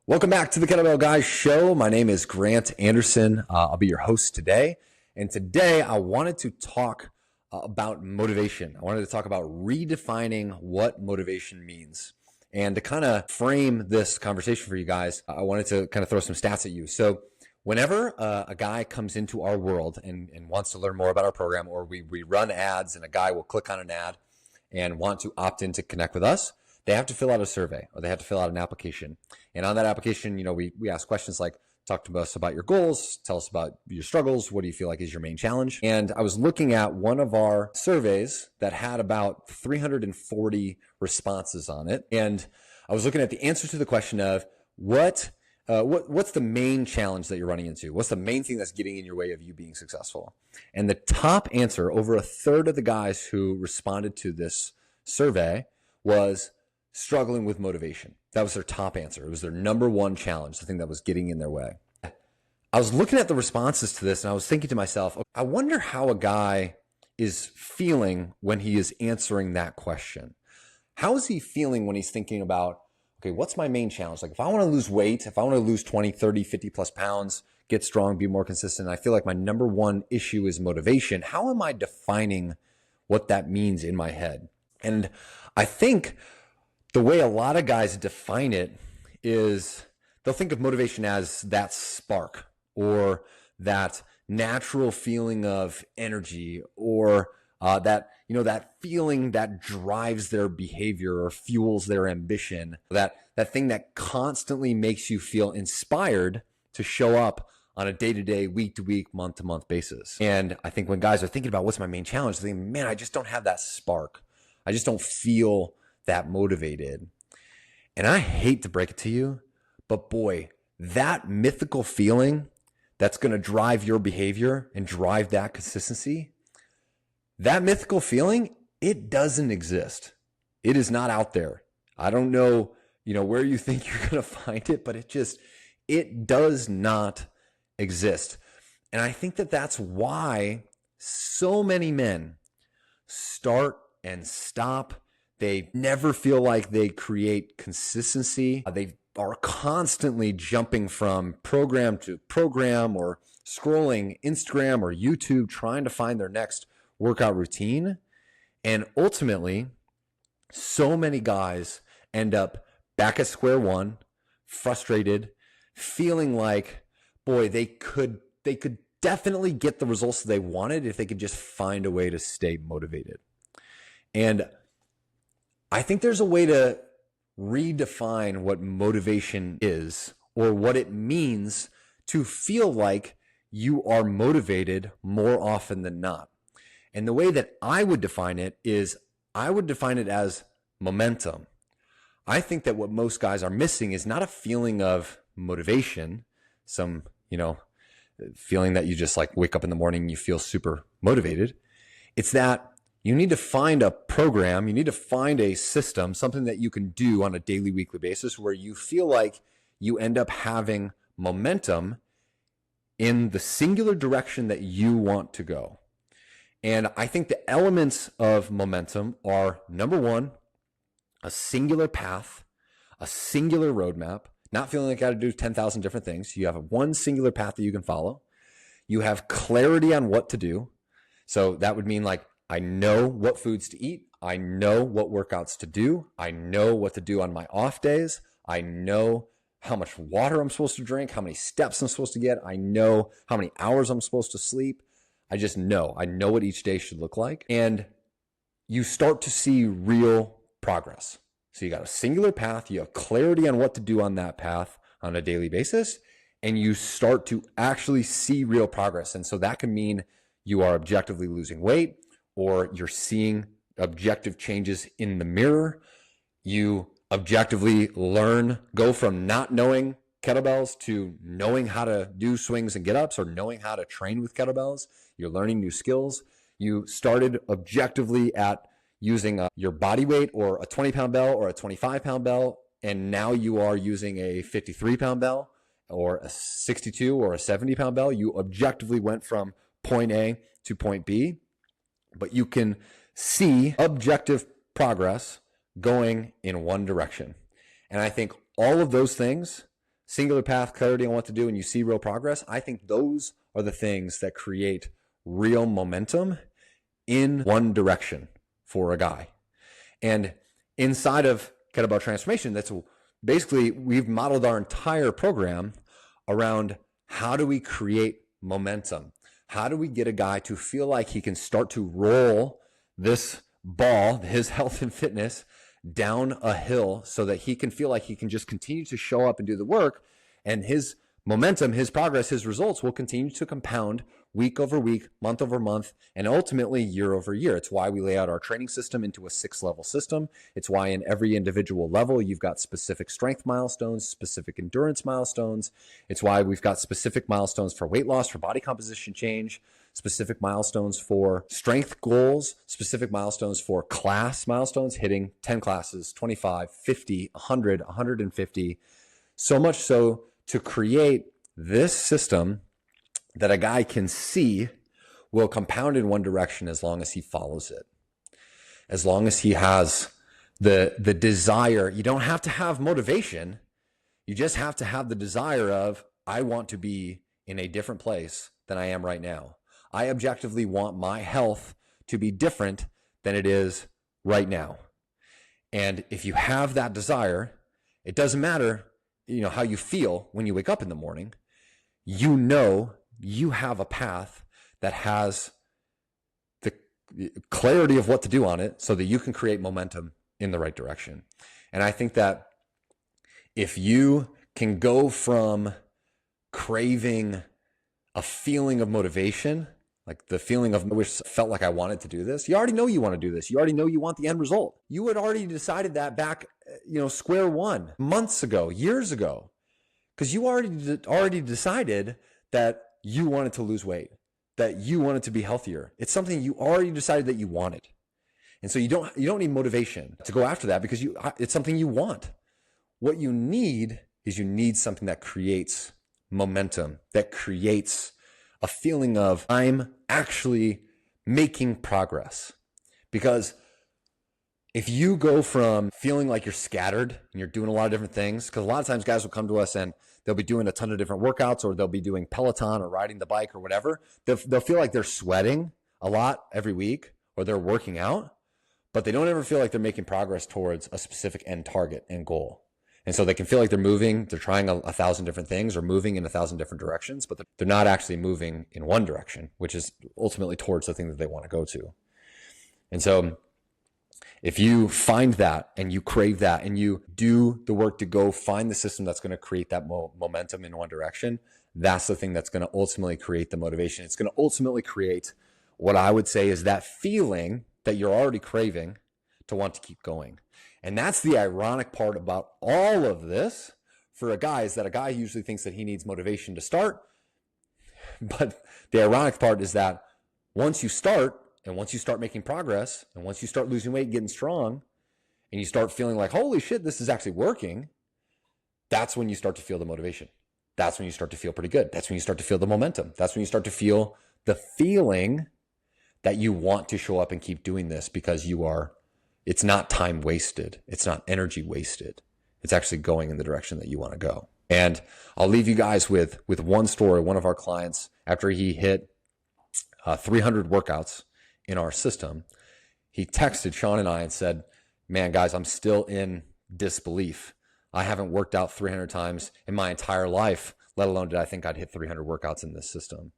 Welcome back to the Kettlebell Guys Show. My name is Grant Anderson. I'll be your host today. And today I wanted to talk about motivation. I wanted to talk about redefining what motivation means. And to kind of frame this conversation for you guys, I wanted to kind of throw some stats at you. So whenever a guy comes into our world and wants to learn more about our program, or we run ads and a guy will click on an ad and want to opt in to connect with us, they have to fill out a survey or they have to fill out an application. And on that application, we ask questions like, talk to us about your goals, tell us about your struggles, what do you feel like is your main challenge? And I was looking at one of our surveys that had about 340 responses on it. And I was looking at the answer to the question of what's the main challenge that you're running into? What's the main thing that's getting in your way of you being successful? And the top answer, over a third of the guys who responded to this survey, was struggling with motivation. That was their top answer. It was their number one challenge, the thing that was getting in their way. I was looking at the responses to this and I was thinking to myself, I wonder how a guy is feeling when he is answering that question. How is he feeling when he's thinking about, okay, what's my main challenge? Like if I want to lose weight, if I want to lose 20, 30, 50 plus pounds, get strong, be more consistent, I feel like my number one issue is motivation. How am I defining what that means in my head? And I think the way a lot of guys define it is they'll think of motivation as that spark or that natural feeling of energy or that feeling that drives their behavior or fuels their ambition, that thing that constantly makes you feel inspired to show up on a day-to-day, week-to-week, month-to-month basis. And I think when guys are thinking about what's my main challenge, they think, man, I just don't have that spark. I just don't feel that motivated. And I hate to break it to you, but boy, that mythical feeling that's going to drive your behavior and drive that consistency, that mythical feeling, it doesn't exist. It is not out there. I don't know, where you think you're going to find it, but it does not exist. And I think that that's why so many men start and stop. They never feel like they create consistency. They are constantly jumping from program to program or scrolling Instagram or YouTube trying to find their next workout routine. And ultimately, so many guys end up back at square one, frustrated, feeling like, boy, they could definitely get the results that they wanted if they could just find a way to stay motivated. And I think there's a way to redefine what motivation is or what it means to feel like you are motivated more often than not. And the way that I would define it is I would define it as momentum. I think that what most guys are missing is not a feeling of motivation, some, feeling that you just like wake up in the morning and you feel super motivated. It's that you need to find a program, you need to find a system, something that you can do on a daily, weekly basis where you feel like you end up having momentum in the singular direction that you want to go. And I think the elements of momentum are, number one, a singular path, a singular roadmap, not feeling like you got to do 10,000 different things. You have one singular path that you can follow. You have clarity on what to do. So that would mean like, I know what foods to eat. I know what workouts to do. I know what to do on my off days. I know how much water I'm supposed to drink, how many steps I'm supposed to get. I know how many hours I'm supposed to sleep. I just know. I know what each day should look like. And you start to see real progress. So you got a singular path. You have clarity on what to do on that path on a daily basis. And you start to actually see real progress. And so that can mean you are objectively losing weight, or you're seeing objective changes in the mirror. You objectively go from not knowing kettlebells to knowing how to do swings and get-ups or knowing how to train with kettlebells. You're learning new skills. You started objectively at using your body weight or a 20-pound bell or a 25-pound bell, and now you are using a 53-pound bell or a 62 or a 70-pound bell. You objectively went from point A to point B, but you can see objective progress going in one direction. And I think all of those things singular path, clarity on what to do, and you see real progress, I think those are the things that create real momentum in one direction for a guy. And inside of Kettlebell Transformation, that's basically, we've modeled our entire program around how do we create momentum? How do we get a guy to feel like he can start to roll this ball, his health and fitness, down a hill so that he can feel like he can just continue to show up and do the work, and his momentum, his progress, his results will continue to compound week over week, month over month, and ultimately year over year. It's why we lay out our training system into a 6-level system. It's why in every individual level, you've got specific strength milestones, specific endurance milestones. It's why we've got specific milestones for weight loss, for body composition change, specific milestones for strength goals, specific milestones for class milestones, hitting 10 classes, 25, 50, 100, 150. So much so to create this system that a guy can see will compound in one direction as long as he follows it. As long as he has the desire. You don't have to have motivation. You just have to have the desire of, I want to be in a different place than I am right now. I objectively want my health to be different than it is right now. And if you have that desire, it doesn't matter, how you feel when you wake up in the morning. You have a path that has the clarity of what to do on it so that you can create momentum in the right direction. And I think that if you can go from craving a feeling of motivation, like the feeling of, I wish felt like I wanted to do this. You already know you want to do this. You already know you want the end result. You had already decided that back, square one, months ago, years ago, because you already decided that you wanted to lose weight, that you wanted to be healthier. It's something you already decided that you wanted. And so you don't need motivation to go after that because it's something you want. What you need is something that creates momentum, that creates a feeling of I'm actually making progress. Because if you go from feeling like you're scattered and you're doing a lot of different things, because a lot of times guys will come to us and they'll be doing a ton of different workouts, or they'll be doing Peloton or riding the bike or whatever. They'll feel like they're sweating a lot every week, or they're working out, but they don't ever feel like they're making progress towards a specific end target and goal. And so they can feel like they're moving, they're trying 1,000 different things or moving in 1,000 different directions, but they're not actually moving in one direction, which is ultimately towards the thing that they want to go to. And so if you find that and you crave that and you do the work to go find the system that's going to create that momentum in one direction, that's the thing that's going to ultimately create the motivation. It's going to ultimately create what I would say is that feeling that you're already craving to want to keep going. And that's the ironic part about all of this for a guy, is that a guy usually thinks that he needs motivation to start. But the ironic part is that once you start, and once you start making progress, and once you start losing weight, getting strong, and you start feeling like, holy shit, this is actually working, that's when you start to feel the motivation. That's when you start to feel pretty good. That's when you start to feel the momentum. That's when you start to feel the feeling that you want to show up and keep doing this, because it's not time wasted. It's not energy wasted. It's actually going in the direction that you want to go. And I'll leave you guys with one story. One of our clients, after he hit 300 workouts in our system, he texted Sean and I and said, man, guys, I'm still in disbelief. I haven't worked out 300 times in my entire life, let alone did I think I'd hit 300 workouts in this system.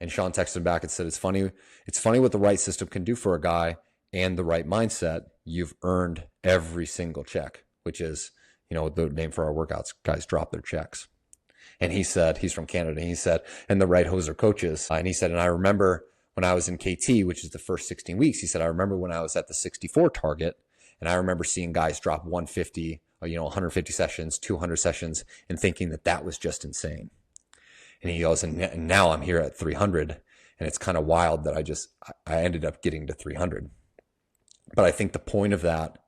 And Sean texted back and said, it's funny what the right system can do for a guy and the right mindset. You've earned every single check, which is, the name for our workouts. Guys drop their checks. And he said, he's from Canada. And he said, and the right hoser coaches. And he said, and I remember when I was in KT, which is the first 16 weeks, he said, I remember when I was at the 64 target, and I remember seeing guys drop 150, 150 sessions, 200 sessions, and thinking that was just insane. And he goes, and now I'm here at 300, and it's kind of wild that I ended up getting to 300. But I think the point of that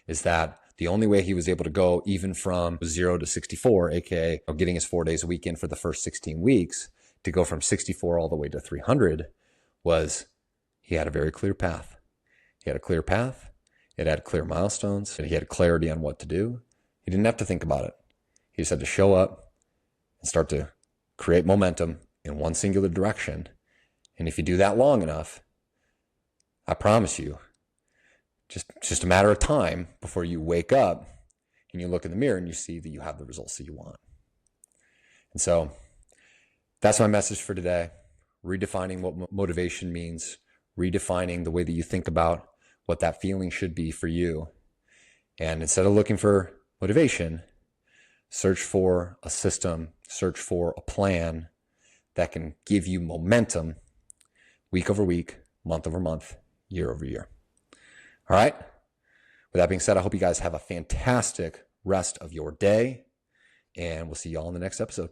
is that the only way he was able to go even from 0 to 64, aka getting his 4 days a week in for the first 16 weeks, to go from 64 all the way to 300, was he had a very clear path. He had a clear path. It had clear milestones. And he had clarity on what to do. He didn't have to think about it. He just had to show up and start to create momentum in one singular direction. And if you do that long enough, I promise you, just a matter of time before you wake up and you look in the mirror and you see that you have the results that you want. And so that's my message for today. Redefining what motivation means, redefining the way that you think about what that feeling should be for you. And instead of looking for motivation, search for a system, search for a plan that can give you momentum week over week, month over month, year over year. All right. With that being said, I hope you guys have a fantastic rest of your day, and we'll see you all in the next episode.